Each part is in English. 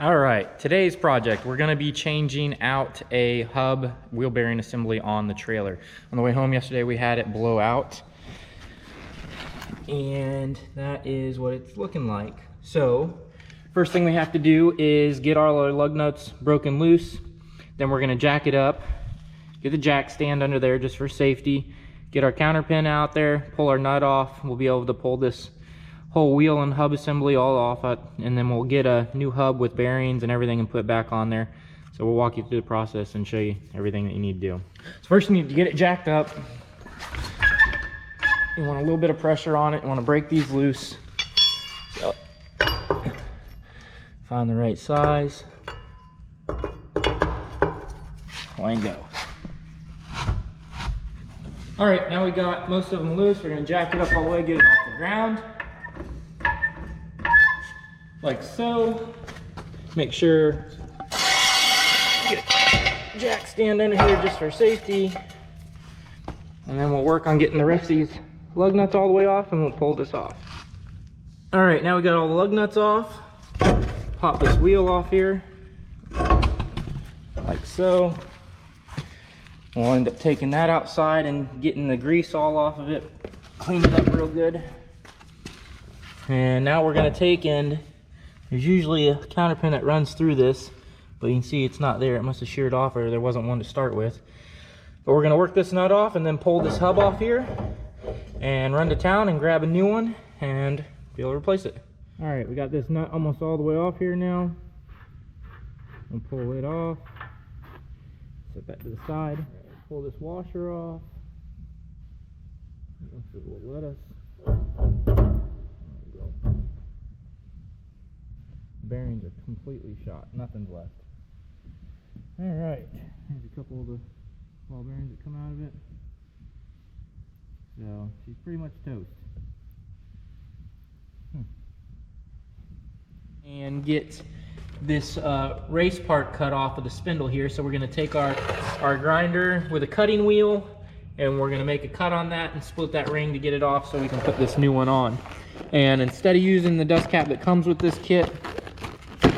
All right, today's project, we're gonna be changing out a hub wheel bearing assembly on the trailer. On the way home yesterday, we had it blow out. And that is what it's looking like. So, first thing we have to do is get all our lug nuts broken loose. Then we're gonna jack it up, get the jack stand under there just for safety, get our counter pin out there, pull our nut off. We'll be able to pull this whole wheel and hub assembly all off, and then we'll get a new hub with bearings and everything and put it back on there. So we'll walk you through the process and show you everything that you need to do. So first you need to get it jacked up. You want a little bit of pressure on it. You want to break these loose. So, find the right size. And go. All right, now we got most of them loose. We're gonna jack it up all the way, get it off the ground. Like so. Make sure get a jack stand under here just for safety. And then we'll work on getting the rest of these lug nuts all the way off and we'll pull this off. All right, now we got all the lug nuts off. Pop this wheel off here, like so. We'll end up taking that outside and getting the grease all off of it, clean it up real good. And now we're gonna take and there's usually a counter pin that runs through this, but you can see it's not there. It must have sheared off or there wasn't one to start with. But we're gonna work this nut off and then pull this hub off here and run to town and grab a new one and be able to replace it. All right, we got this nut almost all the way off here now. We'll pull it off, set that to the side, pull this washer off. It will let us. Bearings are completely shot, nothing's left. All right, here's a couple of the ball bearings that come out of it. So she's pretty much toast. And get this race part cut off of the spindle here. So we're gonna take our grinder with a cutting wheel and we're gonna make a cut on that and split that ring to get it off so we can put this new one on. And instead of using the dust cap that comes with this kit,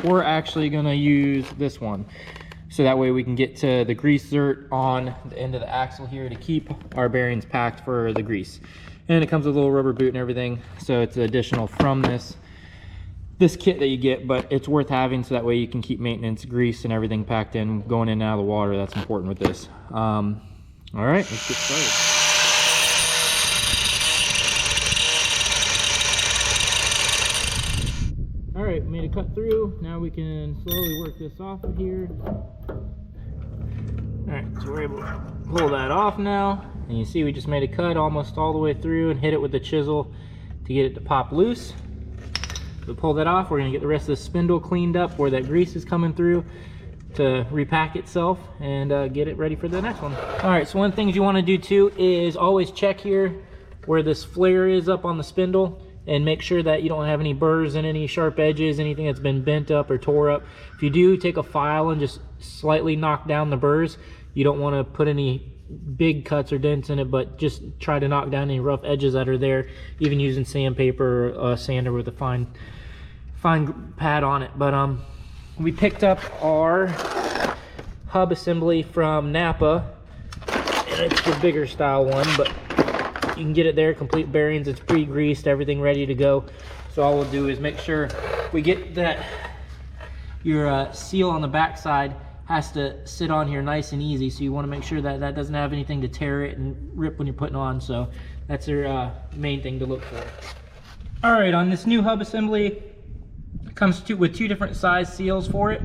we're actually gonna use this one. So that way we can get to the grease zert on the end of the axle here to keep our bearings packed for the grease. And it comes with a little rubber boot and everything. So it's additional from this kit that you get, but it's worth having so that way you can keep maintenance, grease and everything packed in, going in and out of the water. That's important with this. All right, let's get started. All right, made a cut through. Now we can slowly work this off of here. All right, so we're able to pull that off now. And you see we just made a cut almost all the way through and hit it with the chisel to get it to pop loose. We pull that off. We're gonna get the rest of the spindle cleaned up where that grease is coming through to repack itself and get it ready for the next one. All right, so one thing you wanna do too is always check here where this flare is up on the spindle and make sure that you don't have any burrs and any sharp edges, anything that's been bent up or tore up. If you do, take a file and just slightly knock down the burrs. You don't wanna put any big cuts or dents in it, but just try to knock down any rough edges that are there, even using sandpaper or a sander with a fine pad on it. But we picked up our hub assembly from Napa, and it's the bigger style one, but you can get it there, complete bearings, it's pre-greased, everything ready to go. So all we'll do is make sure we get that your seal on the back side has to sit on here nice and easy, so you want to make sure that that doesn't have anything to tear it and rip when you're putting on. So that's your main thing to look for. All right, on this new hub assembly, it comes with two different size seals for it.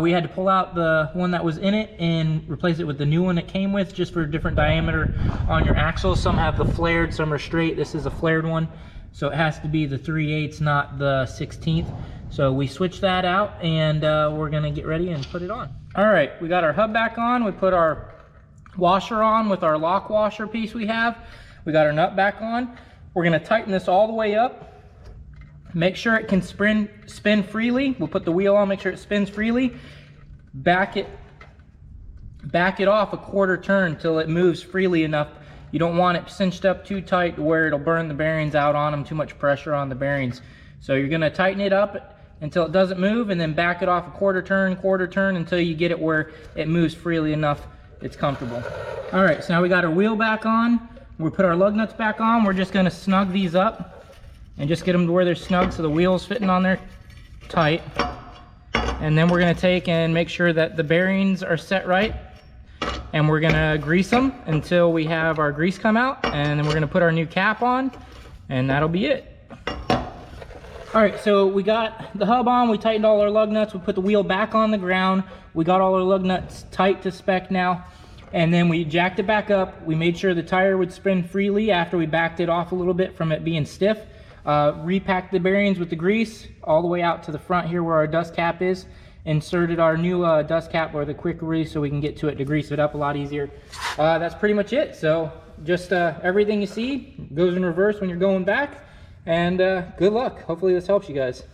We had to pull out the one that was in it and replace it with the new one it came with, just for a different diameter on your axle. Some have the flared, some are straight. This is a flared one, so it has to be the 3/8, not the 16th. So we switched that out and we're gonna get ready and put it on. All right, we got our hub back on. We put our washer on with our lock washer piece we have. We got our nut back on. We're gonna tighten this all the way up. Make sure it can spin freely. We'll put the wheel on, make sure it spins freely. Back it off a quarter turn till it moves freely enough. You don't want it cinched up too tight where it'll burn the bearings out on them, too much pressure on the bearings. So you're gonna tighten it up until it doesn't move, and then back it off a quarter turn until you get it where it moves freely enough it's comfortable. All right, so now we got our wheel back on. We put our lug nuts back on. We're just gonna snug these up and just get them to where they're snug so the wheel's fitting on there tight. And then we're gonna take and make sure that the bearings are set right. And we're gonna grease them until we have our grease come out. And then we're gonna put our new cap on, and that'll be it. All right, so we got the hub on, we tightened all our lug nuts, we put the wheel back on the ground, we got all our lug nuts tight to spec now, and then we jacked it back up. We made sure the tire would spin freely after we backed it off a little bit from it being stiff. Repacked the bearings with the grease all the way out to the front here where our dust cap is. Inserted our new dust cap or the quick release so we can get to it to grease it up a lot easier. That's pretty much it. So just everything you see goes in reverse when you're going back. And good luck. Hopefully this helps you guys.